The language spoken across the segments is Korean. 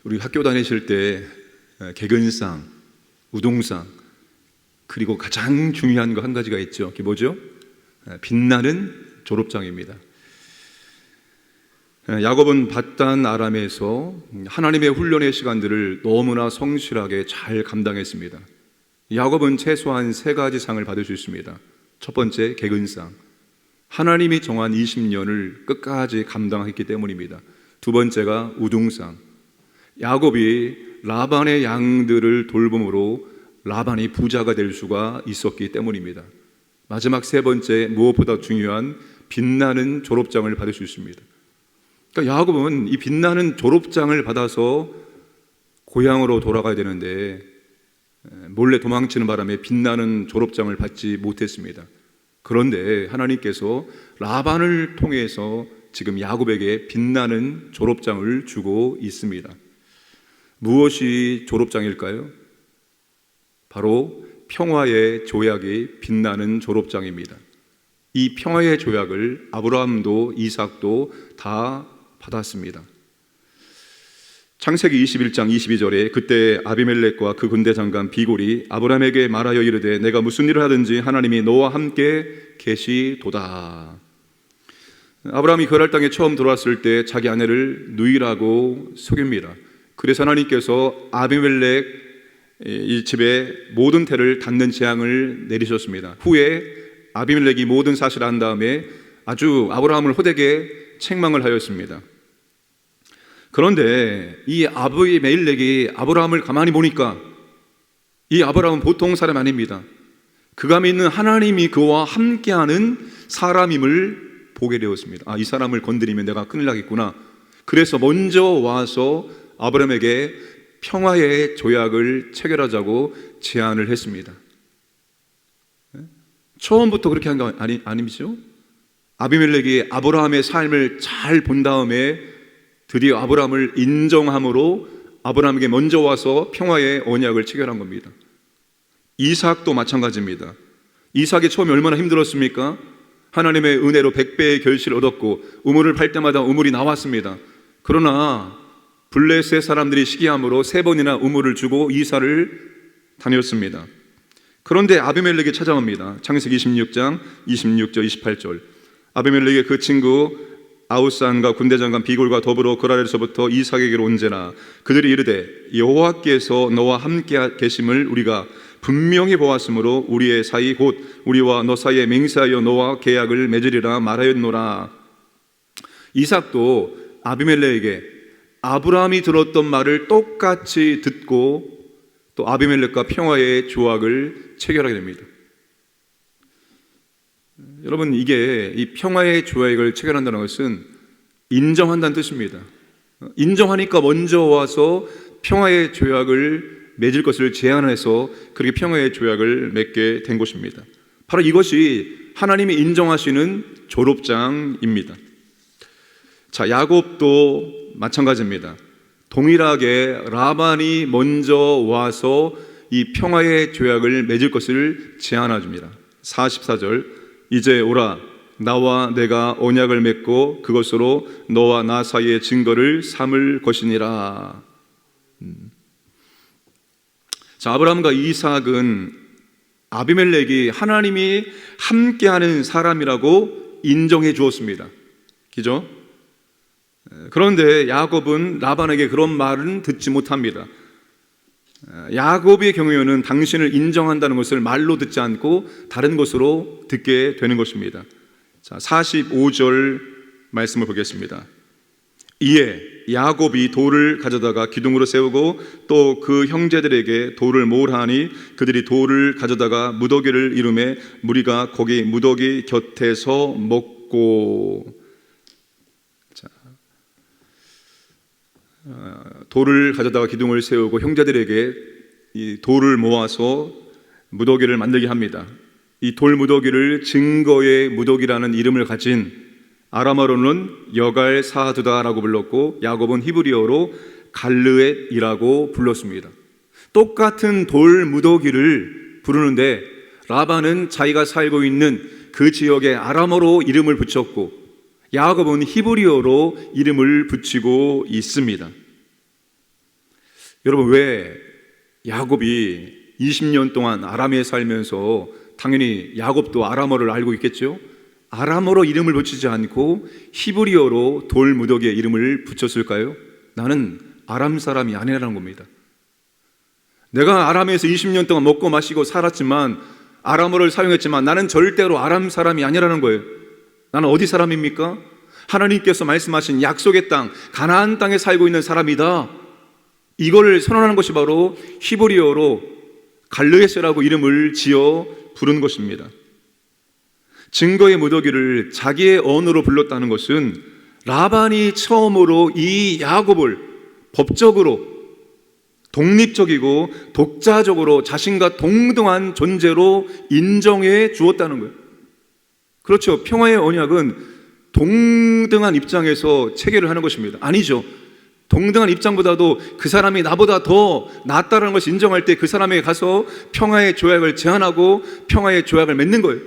우리 학교 다니실 때 개근상, 우동상, 그리고 가장 중요한 거 한 가지가 있죠. 그게 뭐죠? 빛나는 졸업장입니다. 야곱은 밧단 아람에서 하나님의 훈련의 시간들을 너무나 성실하게 잘 감당했습니다. 야곱은 최소한 세 가지 상을 받을 수 있습니다. 첫 번째, 개근상. 하나님이 정한 20년을 끝까지 감당했기 때문입니다. 두 번째가 우등상. 야곱이 라반의 양들을 돌봄으로 라반이 부자가 될 수가 있었기 때문입니다. 마지막 세 번째, 무엇보다 중요한 빛나는 졸업장을 받을 수 있습니다. 그러니까 야곱은 이 빛나는 졸업장을 받아서 고향으로 돌아가야 되는데 몰래 도망치는 바람에 빛나는 졸업장을 받지 못했습니다. 그런데 하나님께서 라반을 통해서 지금 야곱에게 빛나는 졸업장을 주고 있습니다. 무엇이 졸업장일까요? 바로 평화의 조약이 빛나는 졸업장입니다. 이 평화의 조약을 아브라함도 이삭도 다 받았습니다. 창세기 21장 22절에 그때 아비멜렉과 그 군대 장관 비골이 아브라함에게 말하여 이르되 내가 무슨 일을 하든지 하나님이 너와 함께 계시도다. 아브라함이 그랄 땅에 처음 들어왔을 때 자기 아내를 누이라고 속입니다. 그래서 하나님께서 아비멜렉 이 집에 모든 태를 닫는 재앙을 내리셨습니다. 후에 아비멜렉이 모든 사실을 안 다음에 아주 아브라함을 호되게 책망을 하였습니다. 그런데 이 아비멜렉이 아브라함을 가만히 보니까 이 아브라함은 보통 사람 아닙니다. 그가 믿는 하나님이 그와 함께하는 사람임을 보게 되었습니다. 이 사람을 건드리면 내가 큰일 나겠구나. 그래서 먼저 와서 아브라함에게 평화의 조약을 체결하자고 제안을 했습니다. 처음부터 그렇게 한 거 아니죠? 아비멜렉이 아브라함의 삶을 잘 본 다음에 드디어 아브라함을 인정함으로 아브라함에게 먼저 와서 평화의 언약을 체결한 겁니다. 이삭도 마찬가지입니다. 이삭이 처음에 얼마나 힘들었습니까? 하나님의 은혜로 100배의 결실을 얻었고 우물을 팔 때마다 우물이 나왔습니다. 그러나 블레셋 사람들이 시기함으로 3번이나 우물을 주고 이사를 다녔습니다. 그런데 아비멜렉이 찾아옵니다. 창세기 26장 26절 28절. 아비멜렉의 그 친구 아우산과 군대장관 비골과 더불어 그랄에서부터 이삭에게로 온제나 그들이 이르되 여호와께서 너와 함께 계심을 우리가 분명히 보았으므로 우리의 사이 곧 우리와 너 사이에 맹세하여 너와 계약을 맺으리라 말하였노라. 이삭도 아비멜렉에게 아브라함이 들었던 말을 똑같이 듣고 또 아비멜렉과 평화의 조약을 체결하게 됩니다. 여러분, 이게 이 평화의 조약을 체결한다는 것은 인정한다는 뜻입니다. 인정하니까 먼저 와서 평화의 조약을 맺을 것을 제안해서 그렇게 평화의 조약을 맺게 된 것입니다. 바로 이것이 하나님이 인정하시는 졸업장입니다. 자, 야곱도 마찬가지입니다. 동일하게 라반이 먼저 와서 이 평화의 조약을 맺을 것을 제안해 줍니다. 44절 이제 오라 나와 내가 언약을 맺고 그것으로 너와 나 사이의 증거를 삼을 것이니라. 자, 아브라함과 이삭은 아비멜렉이 하나님이 함께하는 사람이라고 인정해 주었습니다. 그죠? 그런데 야곱은 라반에게 그런 말은 듣지 못합니다. 야곱의 경우에는 당신을 인정한다는 것을 말로 듣지 않고 다른 것으로 듣게 되는 것입니다. 자, 45절 말씀을 보겠습니다. 이에 야곱이 돌을 가져다가 기둥으로 세우고 또 그 형제들에게 돌을 모으라 하니 그들이 돌을 가져다가 무더기를 이루매 무리가 거기 무더기 곁에서 먹고. 돌을 가져다가 기둥을 세우고 형제들에게 이 돌을 모아서 무더기를 만들게 합니다. 이 돌 무더기를 증거의 무더기라는 이름을 가진 아람어로는 여갈 사두다라고 불렀고 야곱은 히브리어로 갈르엣이라고 불렀습니다. 똑같은 돌 무더기를 부르는데 라반은 자기가 살고 있는 그 지역에 아람어로 이름을 붙였고 야곱은 히브리어로 이름을 붙이고 있습니다. 여러분, 왜 야곱이 20년 동안 아람에 살면서, 당연히 야곱도 아람어를 알고 있겠죠? 아람어로 이름을 붙이지 않고 히브리어로 돌무더기에 이름을 붙였을까요? 나는 아람 사람이 아니라는 겁니다. 내가 아람에서 20년 동안 먹고 마시고 살았지만, 아람어를 사용했지만 나는 절대로 아람 사람이 아니라는 거예요. 나는 어디 사람입니까? 하나님께서 말씀하신 약속의 땅, 가나안 땅에 살고 있는 사람이다. 이걸 선언하는 것이 바로 히브리어로 갈르에스라고 이름을 지어 부른 것입니다. 증거의 무더기를 자기의 언어로 불렀다는 것은 라반이 처음으로 이 야곱을 법적으로 독립적이고 독자적으로 자신과 동등한 존재로 인정해 주었다는 거예요. 그렇죠. 평화의 언약은 동등한 입장에서 체결을 하는 것입니다. 아니죠. 동등한 입장보다도 그 사람이 나보다 더 낫다는 것을 인정할 때 그 사람에게 가서 평화의 조약을 제안하고 평화의 조약을 맺는 거예요.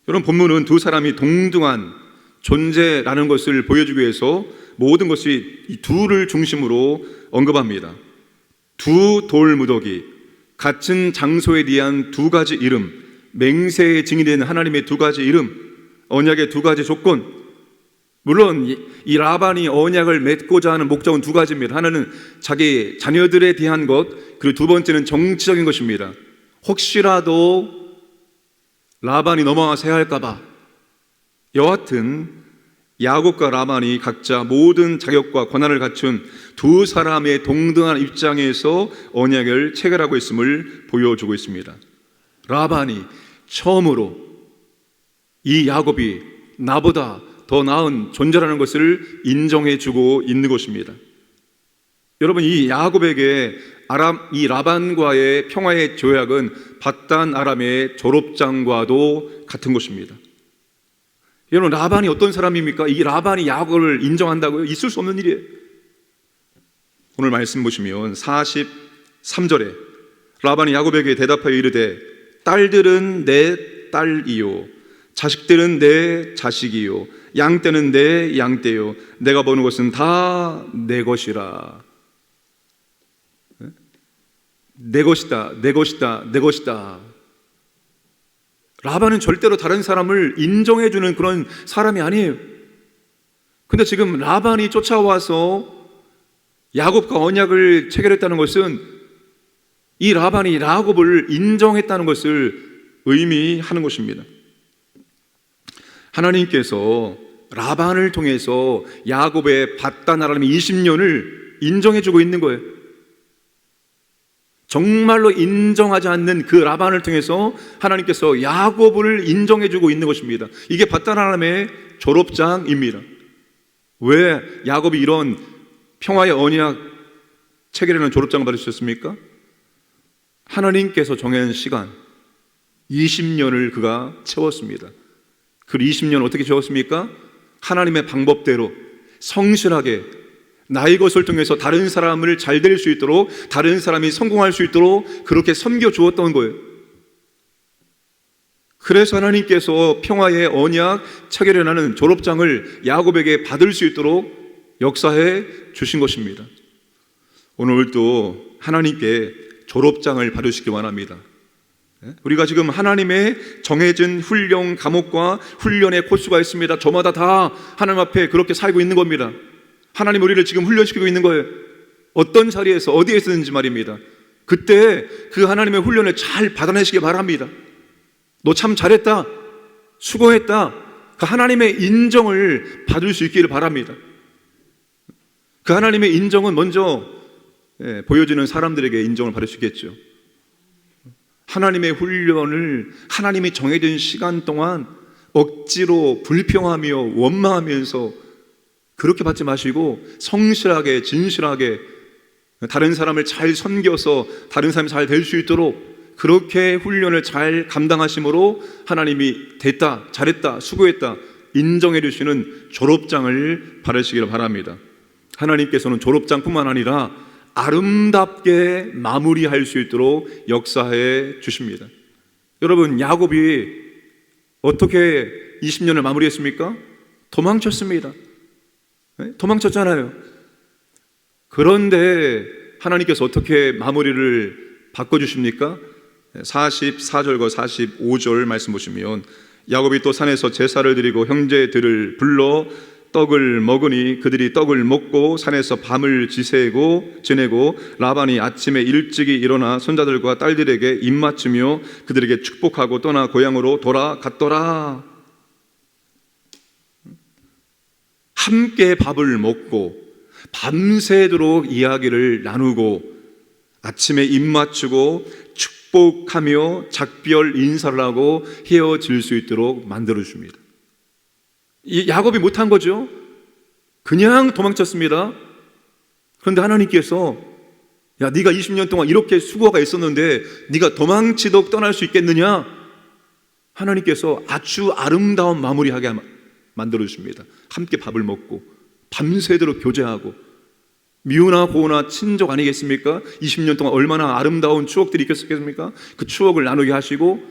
여러분, 본문은 두 사람이 동등한 존재라는 것을 보여주기 위해서 모든 것이 이 둘을 중심으로 언급합니다. 두 돌무더기, 같은 장소에 대한 두 가지 이름, 맹세의 증인이 되는 하나님의 두 가지 이름, 언약의 두 가지 조건. 물론 이 라반이 언약을 맺고자 하는 목적은 두 가지입니다. 하나는 자기 자녀들에 대한 것, 그리고 두 번째는 정치적인 것입니다. 혹시라도 라반이 넘어가서 해야 할까봐. 여하튼 야곱과 라반이 각자 모든 자격과 권한을 갖춘 두 사람의 동등한 입장에서 언약을 체결하고 있음을 보여주고 있습니다. 라반이 처음으로 이 야곱이 나보다 더 나은 존재라는 것을 인정해주고 있는 것입니다. 여러분, 이 야곱에게 이 라반과의 평화의 조약은 밧단 아람의 졸업장과도 같은 것입니다. 여러분, 라반이 어떤 사람입니까? 이 라반이 야곱을 인정한다고요? 있을 수 없는 일이에요. 오늘 말씀 보시면 43절에 라반이 야곱에게 대답하여 이르되 딸들은 내 딸이요 자식들은 내 자식이요 양떼는 내 양떼요 내가 버는 것은 다 내 것이라. 내 것이다, 내 것이다, 내 것이다. 라반은 절대로 다른 사람을 인정해주는 그런 사람이 아니에요. 근데 지금 라반이 쫓아와서 야곱과 언약을 체결했다는 것은 이 라반이 야곱을 인정했다는 것을 의미하는 것입니다. 하나님께서 라반을 통해서 야곱의 밧단 아람의 20년을 인정해주고 있는 거예요. 정말로 인정하지 않는 그 라반을 통해서 하나님께서 야곱을 인정해주고 있는 것입니다. 이게 밧단 아람의 졸업장입니다. 왜 야곱이 이런 평화의 언약 체결하는 졸업장을 받으셨습니까? 하나님께서 정한 시간 20년을 그가 채웠습니다. 그 20년 어떻게 채웠습니까? 하나님의 방법대로 성실하게 나의 것을 통해서 다른 사람을 잘 될 수 있도록, 다른 사람이 성공할 수 있도록 그렇게 섬겨 주었던 거예요. 그래서 하나님께서 평화의 언약 체결하는 졸업장을 야곱에게 받을 수 있도록 역사해 주신 것입니다. 오늘도 하나님께 졸업장을 받으시기 원합니다. 우리가 지금 하나님의 정해진 훈련 과목과 훈련의 코스가 있습니다. 저마다 다 하나님 앞에 그렇게 살고 있는 겁니다. 하나님 우리를 지금 훈련시키고 있는 거예요. 어떤 자리에서 어디에 있는지 말입니다. 그때 그 하나님의 훈련을 잘 받아내시기 바랍니다. 너 참 잘했다, 수고했다, 그 하나님의 인정을 받을 수 있기를 바랍니다. 그 하나님의 인정은 먼저 보여지는 사람들에게 인정을 받을 수 있겠죠. 하나님의 훈련을 하나님이 정해진 시간 동안 억지로 불평하며 원망하면서 그렇게 받지 마시고 성실하게 진실하게 다른 사람을 잘 섬겨서 다른 사람이 잘 될 수 있도록 그렇게 훈련을 잘 감당하심으로 하나님이 됐다, 잘했다, 수고했다 인정해 주시는 졸업장을 받으시기를 바랍니다. 하나님께서는 졸업장뿐만 아니라 아름답게 마무리할 수 있도록 역사해 주십니다. 여러분, 야곱이 어떻게 20년을 마무리했습니까? 도망쳤습니다. 도망쳤잖아요. 그런데 하나님께서 어떻게 마무리를 바꿔주십니까? 44절과 45절 말씀 보시면 야곱이 또 산에서 제사를 드리고 형제들을 불러 떡을 먹으니 그들이 떡을 먹고 산에서 밤을 지내고 라반이 아침에 일찍이 일어나 손자들과 딸들에게 입맞추며 그들에게 축복하고 떠나 고향으로 돌아갔더라. 함께 밥을 먹고 밤새도록 이야기를 나누고 아침에 입맞추고 축복하며 작별 인사를 하고 헤어질 수 있도록 만들어줍니다. 이 야곱이 못한 거죠. 그냥 도망쳤습니다. 그런데 하나님께서 야, 네가 20년 동안 이렇게 수고가 있었는데 네가 도망치도록 떠날 수 있겠느냐? 하나님께서 아주 아름다운 마무리하게 만들어주십니다. 함께 밥을 먹고 밤새도록 교제하고 미우나 고우나 친족 아니겠습니까? 20년 동안 얼마나 아름다운 추억들이 있겠습니까? 그 추억을 나누게 하시고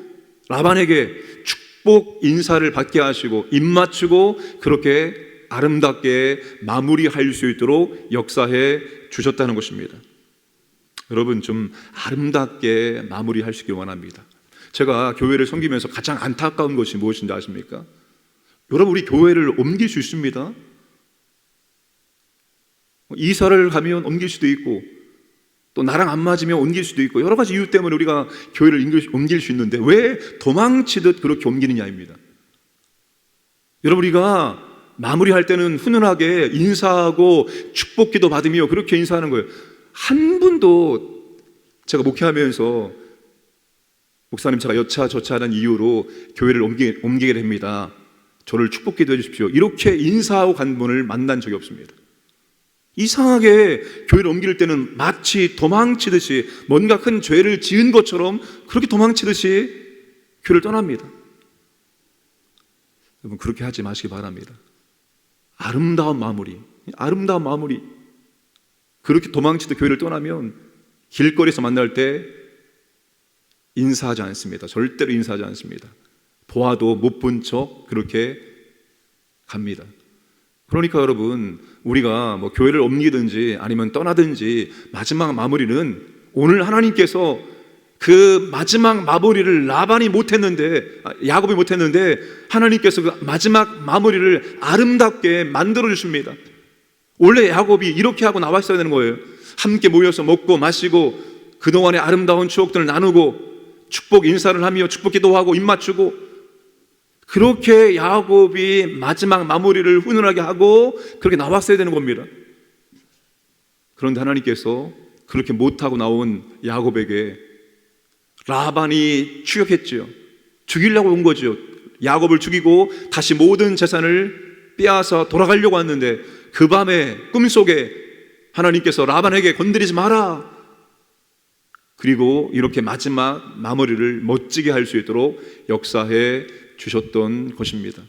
라반에게 축복 인사를 받게 하시고 입맞추고 그렇게 아름답게 마무리할 수 있도록 역사해 주셨다는 것입니다. 여러분, 좀 아름답게 마무리하시길 원합니다. 제가 교회를 섬기면서 가장 안타까운 것이 무엇인지 아십니까? 여러분, 우리 교회를 옮길 수 있습니다. 이사를 가면 옮길 수도 있고 또 나랑 안 맞으면 옮길 수도 있고 여러 가지 이유 때문에 우리가 교회를 옮길 수 있는데 왜 도망치듯 그렇게 옮기느냐입니다. 여러분, 우리가 마무리할 때는 훈훈하게 인사하고 축복기도 받으며 그렇게 인사하는 거예요. 한 분도 제가 목회하면서 목사님 제가 여차저차하는 이유로 교회를 옮기게 됩니다. 저를 축복기도 해주십시오. 이렇게 인사하고 간 분을 만난 적이 없습니다. 이상하게 교회를 옮길 때는 마치 도망치듯이 뭔가 큰 죄를 지은 것처럼 그렇게 도망치듯이 교회를 떠납니다. 여러분, 그렇게 하지 마시기 바랍니다. 아름다운 마무리. 그렇게 도망치듯 교회를 떠나면 길거리에서 만날 때 인사하지 않습니다. 절대로 인사하지 않습니다. 보아도 못 본 척 그렇게 갑니다. 그러니까 여러분, 우리가 뭐 교회를 옮기든지 아니면 떠나든지 마지막 마무리는 오늘 하나님께서 그 마지막 마무리를 라반이 못했는데, 야곱이 못했는데 하나님께서 그 마지막 마무리를 아름답게 만들어 주십니다. 원래 야곱이 이렇게 하고 나왔어야 되는 거예요. 함께 모여서 먹고 마시고 그동안의 아름다운 추억들을 나누고 축복 인사를 하며 축복 기도하고 입맞추고 그렇게 야곱이 마지막 마무리를 훈훈하게 하고 그렇게 나왔어야 되는 겁니다. 그런데 하나님께서 그렇게 못하고 나온 야곱에게 라반이 추격했죠. 죽이려고 온 거죠. 야곱을 죽이고 다시 모든 재산을 빼앗아 돌아가려고 왔는데 그 밤에 꿈속에 하나님께서 라반에게 건드리지 마라. 그리고 이렇게 마지막 마무리를 멋지게 할 수 있도록 역사해 주셨던 것입니다.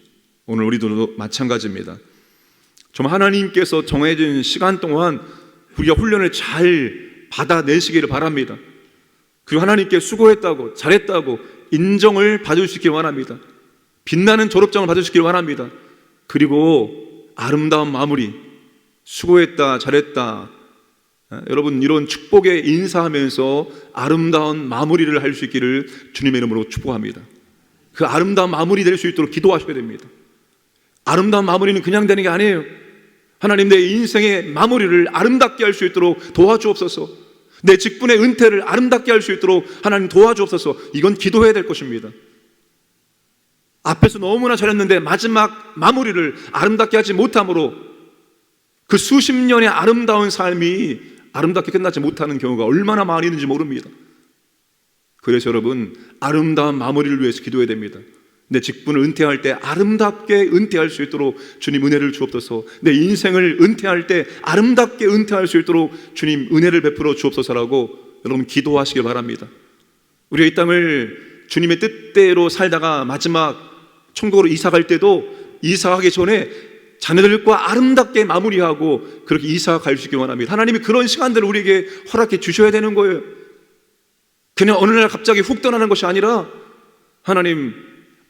오늘 우리도 마찬가지입니다. 정말 하나님께서 정해진 시간 동안 우리가 훈련을 잘 받아내시기를 바랍니다. 그리고 하나님께 수고했다고 잘했다고 인정을 받으시길 원합니다. 빛나는 졸업장을 받으시길 원합니다. 그리고 아름다운 마무리, 수고했다 잘했다, 여러분 이런 축복에 인사하면서 아름다운 마무리를 할 수 있기를 주님의 이름으로 축복합니다. 그 아름다운 마무리 될 수 있도록 기도하셔야 됩니다. 아름다운 마무리는 그냥 되는 게 아니에요. 하나님, 내 인생의 마무리를 아름답게 할 수 있도록 도와주옵소서. 내 직분의 은퇴를 아름답게 할 수 있도록 하나님 도와주옵소서. 이건 기도해야 될 것입니다. 앞에서 너무나 잘했는데 마지막 마무리를 아름답게 하지 못함으로 그 수십 년의 아름다운 삶이 아름답게 끝나지 못하는 경우가 얼마나 많이 있는지 모릅니다. 그래서 여러분, 아름다운 마무리를 위해서 기도해야 됩니다. 내 직분을 은퇴할 때 아름답게 은퇴할 수 있도록 주님 은혜를 주옵소서. 내 인생을 은퇴할 때 아름답게 은퇴할 수 있도록 주님 은혜를 베풀어 주옵소서라고 여러분 기도하시길 바랍니다. 우리가 이 땅을 주님의 뜻대로 살다가 마지막 천국으로 이사갈 때도 이사하기 전에 자녀들과 아름답게 마무리하고 그렇게 이사갈 수 있길 원합니다. 하나님이 그런 시간들을 우리에게 허락해 주셔야 되는 거예요. 그냥 어느 날 갑자기 훅 떠나는 것이 아니라 하나님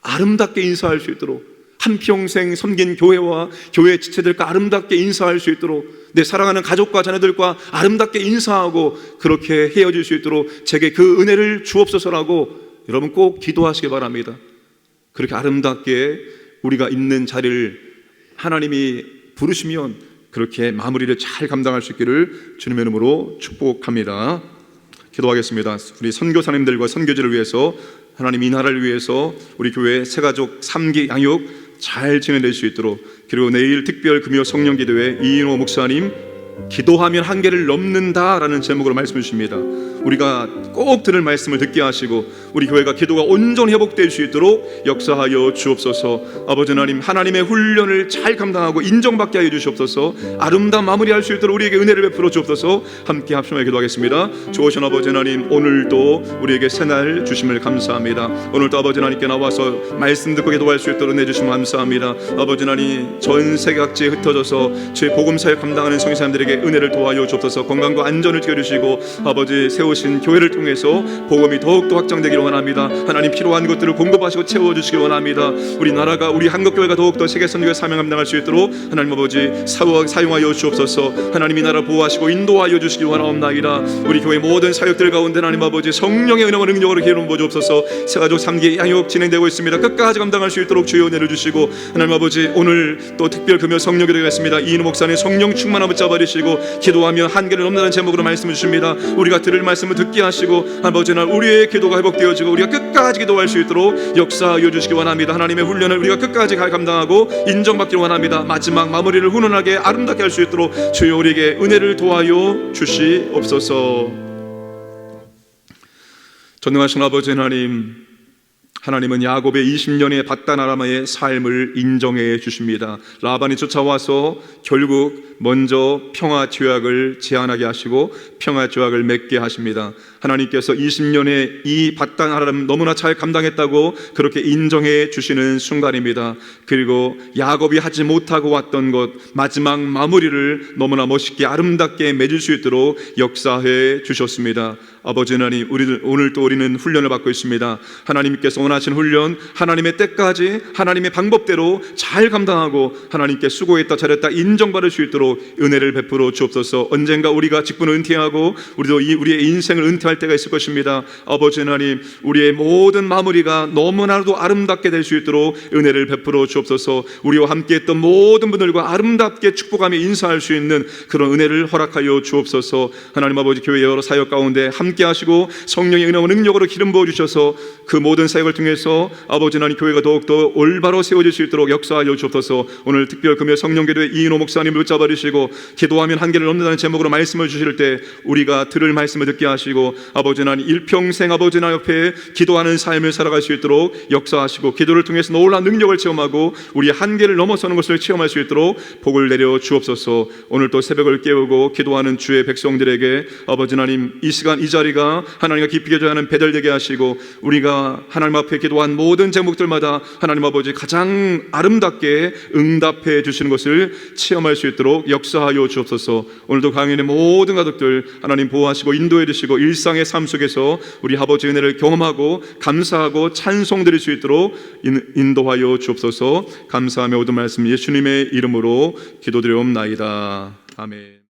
아름답게 인사할 수 있도록, 한평생 섬긴 교회와 교회 지체들과 아름답게 인사할 수 있도록, 내 사랑하는 가족과 자녀들과 아름답게 인사하고 그렇게 헤어질 수 있도록 제게 그 은혜를 주옵소서라고 여러분 꼭 기도하시기 바랍니다. 그렇게 아름답게 우리가 있는 자리를 하나님이 부르시면 그렇게 마무리를 잘 감당할 수 있기를 주님의 이름으로 축복합니다. 기도하겠습니다. 우리 선교사님들과 선교지를 위해서, 하나님 이 나라를 위해서 우리 교회 새가족 3기 양육 잘 지내낼 수 있도록, 그리고 내일 특별 금요 성령 기도회 이인호 목사님 기도하면 한계를 넘는다라는 제목으로 말씀해 주십니다. 우리가 꼭 들을 말씀을 듣게 하시고 우리 교회가 기도가 온전히 회복될 수 있도록 역사하여 주옵소서. 아버지 하나님, 하나님의 훈련을 잘 감당하고 인정받게 하여 주시옵소서. 아름다운 마무리할 수 있도록 우리에게 은혜를 베풀어 주옵소서. 함께 합심하여 기도하겠습니다. 좋으신 아버지 하나님, 오늘도 우리에게 새날 주심을 감사합니다. 오늘도 아버지 하나님께 나와서 말씀 듣고 기도할 수 있도록 내주시면 감사합니다. 아버지 하나님, 전 세계 각지에 흩어져서 주의 복음사역 감당하는 성도님들에게 은혜를 도와여 주옵소서. 건강과 안전을 지켜주시고 아버지 세우신 교회를 통해서 복음이 더욱더 확장되기를 원합니다. 하나님, 필요한 것들을 공급하시고 채워주시기 원합니다. 우리 나라가, 우리 한국교회가 더욱더 세계선교의 사명 감당할 수 있도록 하나님 아버지 사용하여 주옵소서. 하나님, 이 나라 보호하시고 인도하여 주시기 원하옵나이다. 우리 교회 모든 사역들 가운데 하나님 아버지 성령의 은혜와 능력으로 기름 부어 주옵소서. 새가족 3기 양육 진행되고 있습니다. 끝까지 감당할 수 있도록 주여 은혜를 주시고, 하나님 아버지 오늘 또 특별 금요 성령 기도하겠습니다. 이인호 목사님 성령 충만함 붙잡아주시고 기도하면 한계를 넘는다는 제목으로 말씀해 주십니다. 우리가 들을 말씀을 듣게 하시고 아버지 날 우리의 기도가 회복되어지고 우리가 끝까지 기도할 수 있도록 역사하여 주시기 원합니다. 하나님의 훈련을 우리가 끝까지 감당하고 인정받기를 원합니다. 마지막 마무리를 훈훈하게 아름답게 할 수 있도록 주여 우리에게 은혜를 도와여 주시옵소서. 전능하신 아버지 하나님, 하나님은 야곱의 20년의 밧단 아람의 삶을 인정해 주십니다. 라반이 쫓아와서 결국 먼저 평화 조약을 제안하게 하시고 평화 조약을 맺게 하십니다. 하나님께서 20년의 이 밧단 아람 너무나 잘 감당했다고 그렇게 인정해 주시는 순간입니다. 그리고 야곱이 하지 못하고 왔던 것, 마지막 마무리를 너무나 멋있게 아름답게 맺을 수 있도록 역사해 주셨습니다. 아버지 하나님, 오늘도 우리는 훈련을 받고 있습니다. 하나님께서 원하신 훈련, 하나님의 때까지 하나님의 방법대로 잘 감당하고 하나님께 수고했다 잘했다 인정받을 수 있도록 은혜를 베풀어 주옵소서. 언젠가 우리가 직분을 은퇴하고 우리도 우리의 인생을 은퇴할 때가 있을 것입니다. 아버지 하나님, 우리의 모든 마무리가 너무나도 아름답게 될 수 있도록 은혜를 베풀어 주옵소서. 우리와 함께했던 모든 분들과 아름답게 축복하며 인사할 수 있는 그런 은혜를 허락하여 주옵소서. 하나님 아버지, 교회 여러 사역 가운데 함께 하시고 성령의 은혜와 능력으로 기름 부어 주셔서 그 모든 사역을 통해서 아버지 하나님, 교회가 더욱더 올바로 세워질 수 있도록 역사하여 주옵소서. 오늘 특별 금요 성령 기도회 이인호 목사님을 붙잡아 주시고 기도하면 한계를 넘는다는 제목으로 말씀을 주실 때 우리가 들을 말씀을 듣게 하시고 아버지 하나님, 일평생 아버지 하나님 옆에 기도하는 삶을 살아갈 수 있도록 역사하시고 기도를 통해서 놀라운 능력을 체험하고 우리의 한계를 넘어서는 것을 체험할 수 있도록 복을 내려 주옵소서. 오늘 또 새벽을 깨우고 기도하는 주의 백성들에게 아버지 하나님, 이 시간 이 자리가 하나님과 깊이 교제하는 배달되게 하시고 우리가 하나님 앞에 기도한 모든 제목들마다 하나님 아버지 가장 아름답게 응답해 주시는 것을 체험할 수 있도록 역사하여 주옵소서. 오늘도 강연의 모든 가족들 하나님 보호하시고 인도해 주시고 일상의 삶 속에서 우리 아버지 은혜를 경험하고 감사하고 찬송 드릴 수 있도록 인도하여 주옵소서. 감사하며 모든 말씀 예수님의 이름으로 기도드리옵나이다. 아멘.